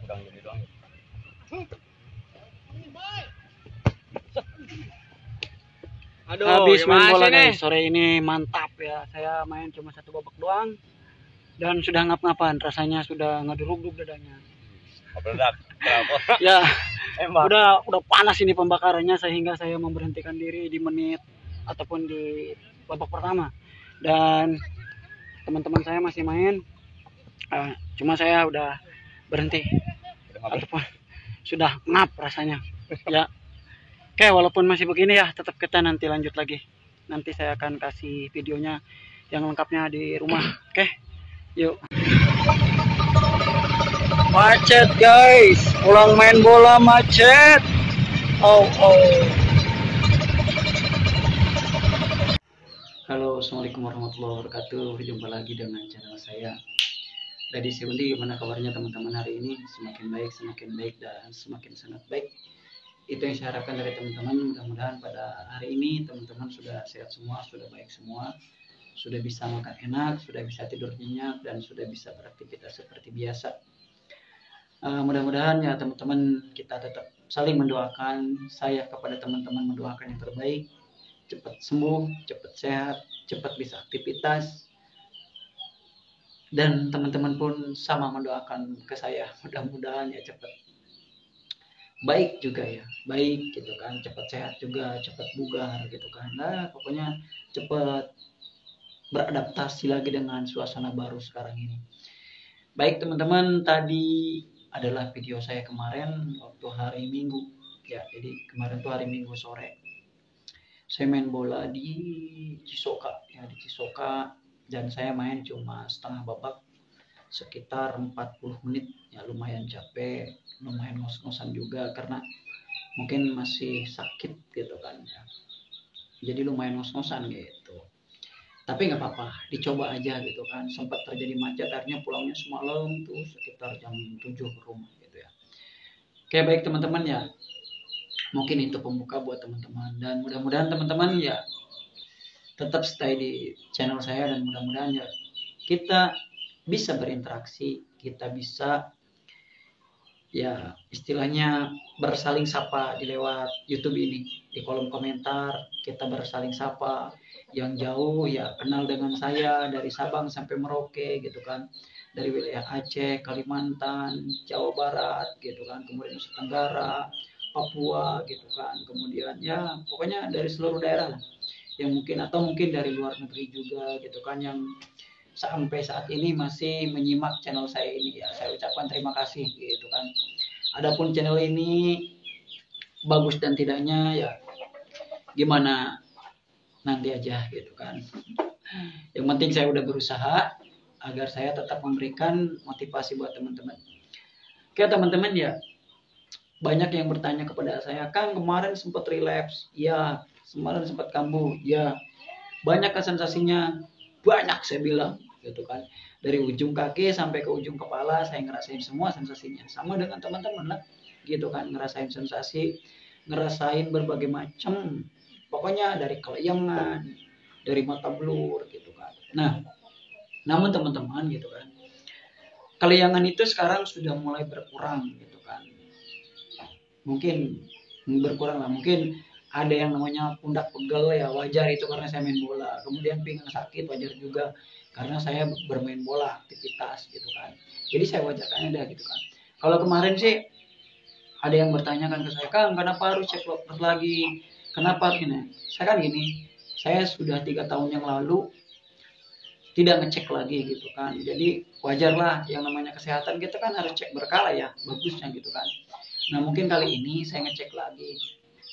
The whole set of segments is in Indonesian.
kurang gini doang. Aduh, habis main bola nih? guys. Sore ini mantap ya. Saya main cuma 1 babak doang dan sudah ngap-ngapan, rasanya sudah ngeduruk-duruk dadanya. Ya, udah panas ini pembakarannya sehingga saya memberhentikan diri di menit ataupun di babak pertama. Dan teman-teman saya masih main, cuma saya udah berhenti ataupun sudah ngap rasanya. Ya, oke, walaupun masih begini ya, tetap kita nanti lanjut lagi. Nanti saya akan kasih videonya yang lengkapnya di rumah. Oke, yuk. Macet guys, pulang main bola macet. Oh. Halo, assalamualaikum warahmatullahi wabarakatuh. Jumpa lagi dengan channel saya. Dari Seundi, gimana kabarnya teman-teman hari ini? Semakin baik, dan semakin sangat baik. Itu yang saya harapkan dari teman-teman. Mudah-mudahan pada hari ini teman-teman sudah sehat semua, sudah baik semua, sudah bisa makan enak, sudah bisa tidur nyenyak, dan sudah bisa beraktivitas seperti biasa. Mudah-mudahan ya teman-teman, kita tetap saling mendoakan. Saya kepada teman-teman mendoakan yang terbaik, cepat sembuh, cepat sehat, cepat bisa aktivitas. Dan teman-teman pun sama mendoakan ke saya, mudah-mudahan ya cepat baik juga ya, baik gitu kan, cepat sehat juga, cepat bugar gitu kan. Nah, pokoknya cepat beradaptasi lagi dengan suasana baru sekarang ini. Baik teman-teman, tadi adalah video saya kemarin waktu hari Minggu ya. Jadi kemarin tuh hari Minggu sore saya main bola di Cisoka ya, di Cisoka, dan saya main cuma setengah babak sekitar 40 menit ya. Lumayan capek, lumayan ngos-ngosan juga karena mungkin masih sakit gitu kan ya. Jadi lumayan ngos-ngosan gitu. Tapi nggak apa-apa, dicoba aja gitu kan. Sempat terjadi macet, akhirnya pulangnya semalam tuh sekitar jam 7 ke rumah gitu ya. Oke, baik teman-teman ya. Mungkin itu pembuka buat teman-teman, dan mudah-mudahan teman-teman ya tetap stay di channel saya, dan mudah-mudahan ya kita bisa berinteraksi, kita bisa ya istilahnya bersaling sapa di lewat YouTube ini. Di kolom komentar kita bersaling sapa. Yang jauh ya kenal dengan saya dari Sabang sampai Merauke gitu kan, dari wilayah Aceh, Kalimantan, Jawa Barat gitu kan, kemudian Nusa Tenggara, Papua gitu kan, kemudian ya pokoknya dari seluruh daerah lah yang mungkin, atau mungkin dari luar negeri juga gitu kan, yang sampai saat ini masih menyimak channel saya ini ya, saya ucapkan terima kasih gitu kan. Adapun channel ini bagus dan tidaknya ya gimana nanti aja gitu kan. Yang penting saya udah berusaha agar saya tetap memberikan motivasi buat teman-teman. Oke teman-teman ya, banyak yang bertanya kepada saya, Kang kemarin sempat relapse, ya kemarin sempat kambuh, ya banyak kan sensasinya, banyak saya bilang gitu kan. Dari ujung kaki sampai ke ujung kepala saya ngerasain semua sensasinya, sama dengan teman-teman lah gitu kan, ngerasain sensasi, ngerasain berbagai macam, pokoknya dari kelayangan, dari mata blur gitu kan. Nah, namun teman-teman gitu kan, kelayangan itu sekarang sudah mulai berkurang gitu kan. Mungkin berkurang lah, mungkin ada yang namanya pundak pegel ya, wajar itu karena saya main bola. Kemudian pinggang sakit wajar juga karena saya bermain bola, aktivitas gitu kan. Jadi saya wajarkan ada gitu kan. Kalau kemarin sih ada yang bertanya kan ke saya, Kang kenapa harus cek dokter lagi, kenapa ini? Saya kan gini, saya sudah 3 tahun yang lalu tidak ngecek lagi gitu kan. Jadi wajarlah, yang namanya kesehatan kita kan harus cek berkala ya, bagusnya gitu kan. Nah mungkin kali ini saya ngecek lagi.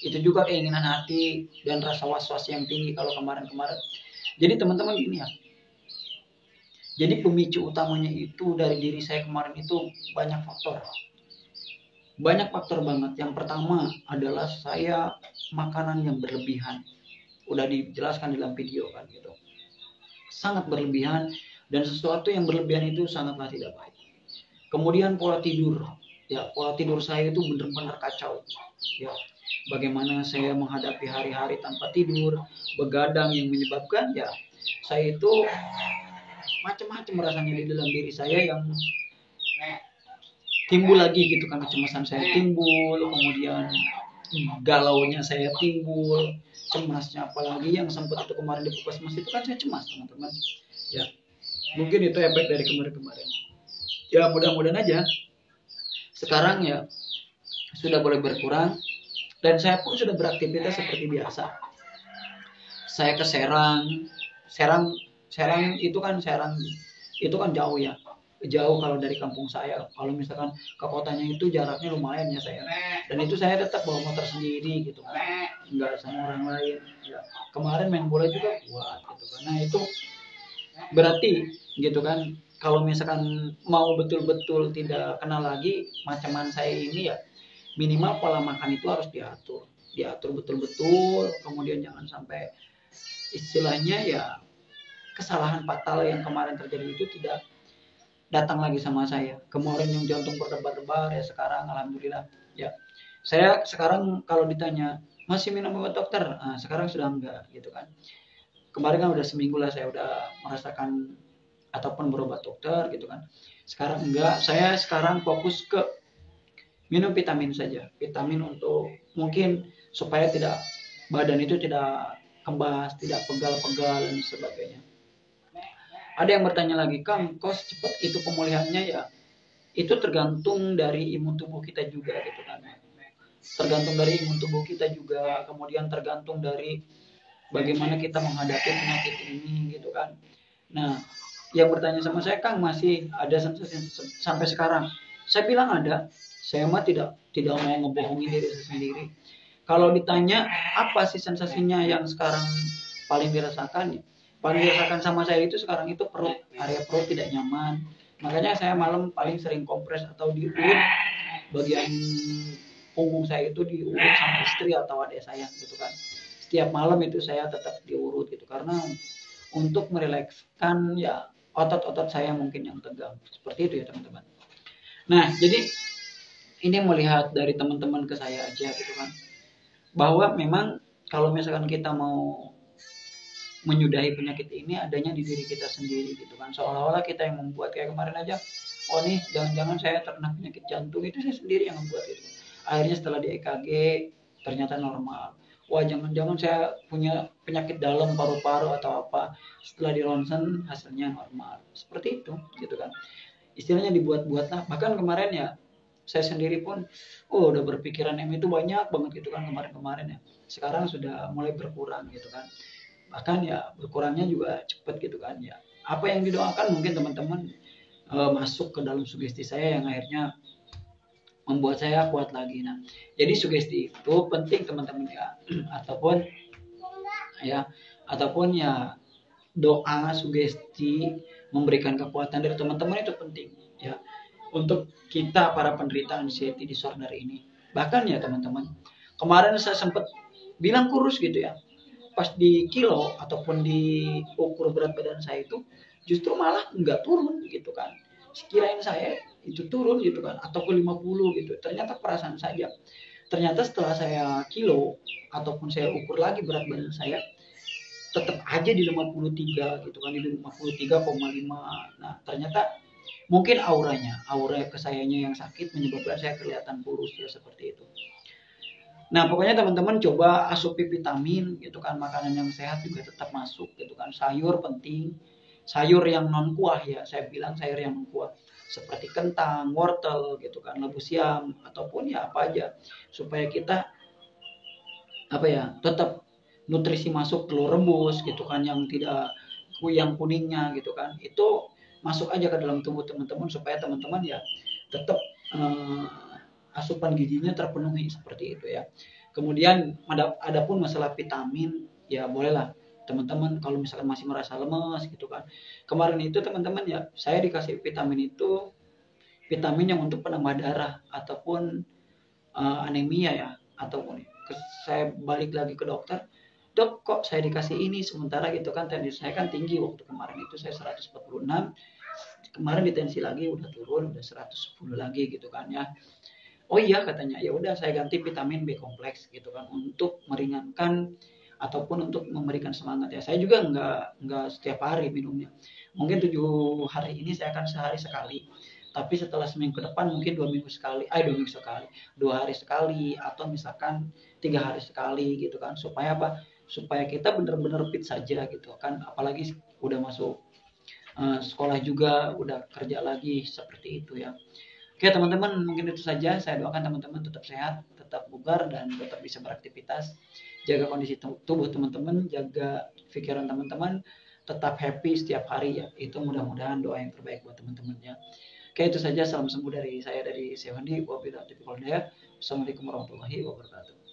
Itu juga keinginan hati dan rasa was-was yang tinggi kalau kemarin-kemarin. Jadi teman-teman gini ya. Jadi pemicu utamanya itu dari diri saya kemarin itu banyak faktor. Banyak faktor banget. Yang pertama adalah saya makanan yang berlebihan. Udah dijelaskan di dalam video kan gitu. Sangat berlebihan, dan sesuatu yang berlebihan itu sangatlah tidak baik. Kemudian pola tidur. Ya, pola tidur saya itu benar-benar kacau. Ya, bagaimana saya menghadapi hari-hari tanpa tidur, begadang yang menyebabkan ya saya itu macam-macam rasanya di dalam diri saya yang timbul lagi gitu kan, kecemasan saya timbul, kemudian galaunya saya timbul, cemasnya apalagi yang sempat itu kemarin di puskesmas itu kan saya cemas teman-teman ya, mungkin itu efek dari kemarin-kemarin ya. Mudah-mudahan aja sekarang ya sudah boleh berkurang dan saya pun sudah beraktivitas seperti biasa. Saya ke Serang itu kan jauh ya, jauh kalau dari kampung saya. Kalau misalkan ke kotanya itu jaraknya lumayan ya saya, dan itu saya tetap bawa motor sendiri gitu kan, nggak sama orang lain ya. Kemarin main bola juga kuat gitu kan. Nah itu berarti gitu kan, kalau misalkan mau betul-betul tidak kena lagi macaman saya ini ya, minimal pola makan itu harus diatur betul-betul. Kemudian jangan sampai istilahnya ya kesalahan fatal yang kemarin terjadi itu tidak datang lagi sama saya. Kemarin yang jantung berdebar-debar ya, sekarang alhamdulillah ya. Saya sekarang kalau ditanya masih minum obat dokter, nah, sekarang sudah enggak gitu kan. Kemarin kan udah seminggu lah saya udah merasakan ataupun berobat dokter gitu kan. Sekarang enggak, saya sekarang fokus ke minum vitamin saja. Vitamin untuk mungkin supaya tidak badan itu tidak kembas, tidak pegal-pegal dan sebagainya. Ada yang bertanya lagi, Kang, kok cepat itu pemulihannya ya? Itu tergantung dari imun tubuh kita juga gitu kan. Tergantung dari imun tubuh kita juga, kemudian tergantung dari bagaimana kita menghadapi penyakit ini gitu kan. Nah, yang bertanya sama saya, Kang, masih ada sensasi sampai sekarang? Saya bilang ada. Saya mah tidak mau ngebohongin diri saya sendiri. Kalau ditanya apa sih sensasinya yang sekarang paling dirasakan, paling dirasakan sama saya itu sekarang itu perut, area perut tidak nyaman. Makanya saya malam paling sering kompres atau diurut bagian punggung saya itu, diurut sama istri atau adik saya gitu kan. Setiap malam itu saya tetap diurut gitu, karena untuk merilekskan ya otot-otot saya mungkin yang tegang. Seperti itu ya teman-teman. Nah, jadi ini melihat dari teman-teman ke saya aja gitu kan, bahwa memang kalau misalkan kita mau menyudahi penyakit ini adanya di diri kita sendiri gitu kan. Seolah-olah kita yang membuat, kayak kemarin aja, oh nih jangan-jangan saya terkena penyakit jantung, itu saya sendiri yang membuat itu. Akhirnya setelah di EKG ternyata normal. Wah, jangan-jangan saya punya penyakit dalam paru-paru atau apa, setelah di ronsen hasilnya normal. Seperti itu gitu kan. Istilahnya dibuat-buat lah. Bahkan kemarin ya saya sendiri pun udah berpikiran itu banyak banget gitu kan kemarin-kemarin ya. Sekarang sudah mulai berkurang gitu kan. Bahkan ya berkurangnya juga cepat gitu kan ya. Apa yang didoakan mungkin teman-teman masuk ke dalam sugesti saya yang akhirnya membuat saya kuat lagi. Nah, jadi sugesti itu penting teman-teman ya. ataupun ya doa sugesti memberikan kekuatan dari teman-teman itu penting ya untuk kita para penderita anxiety disorder ini. Bahkan ya teman-teman, kemarin saya sempat bilang kurus gitu ya. Pas di kilo ataupun diukur berat badan saya itu justru malah nggak turun gitu kan. Sekirain saya itu turun gitu kan, atau ke 50 gitu. Ternyata perasaan saja. Ternyata setelah saya kilo ataupun saya ukur lagi berat badan saya, tetap aja di 53 gitu kan, di 53,5. Nah, ternyata mungkin aura ke sayanya yang sakit menyebabkan saya kelihatan kurus ya, seperti itu. Nah, pokoknya teman-teman coba asupi vitamin gitu kan, makanan yang sehat juga tetap masuk gitu kan. Sayur penting, sayur yang non kuah ya, saya bilang sayur yang non kuah seperti kentang, wortel gitu kan, labu siam ataupun ya apa aja, supaya kita tetap nutrisi masuk, telur rebus gitu kan, yang tidak yang kuningnya gitu kan, itu masuk aja ke dalam tubuh teman-teman supaya teman-teman ya tetap asupan gizinya terpenuhi, seperti itu ya. Kemudian adapun masalah vitamin ya bolehlah teman-teman kalau misalkan masih merasa lemas gitu kan. Kemarin itu teman-teman ya saya dikasih vitamin itu, vitamin yang untuk penambah darah ataupun anemia ya, ataupun saya balik lagi ke dokter, dok kok saya dikasih ini sementara gitu kan, tensi saya kan tinggi waktu kemarin itu, saya 146, kemarin ditensi lagi udah turun, udah 110 lagi gitu kan ya. Oh iya katanya, ya udah saya ganti vitamin B kompleks gitu kan untuk meringankan ataupun untuk memberikan semangat ya. Saya juga nggak setiap hari minumnya. Mungkin 7 hari ini saya akan sehari sekali. tapi setelah seminggu ke depan mungkin 2 minggu sekali, 2 hari sekali, atau misalkan 3 hari sekali gitu kan, supaya apa, supaya kita benar-benar fit saja gitu kan, apalagi udah masuk sekolah juga, udah kerja lagi, seperti itu ya. Oke teman-teman, mungkin itu saja. Saya doakan teman-teman tetap sehat, tetap bugar, dan tetap bisa beraktivitas. Jaga kondisi tubuh teman-teman, jaga pikiran teman-teman, tetap happy setiap hari ya. Itu mudah-mudahan doa yang terbaik buat teman-teman ya. Oke, itu saja. Salam sembuh dari saya, dari Sewandi. Wabillahi taufiq wal hidayah. Wassalamualaikum warahmatullahi wabarakatuh.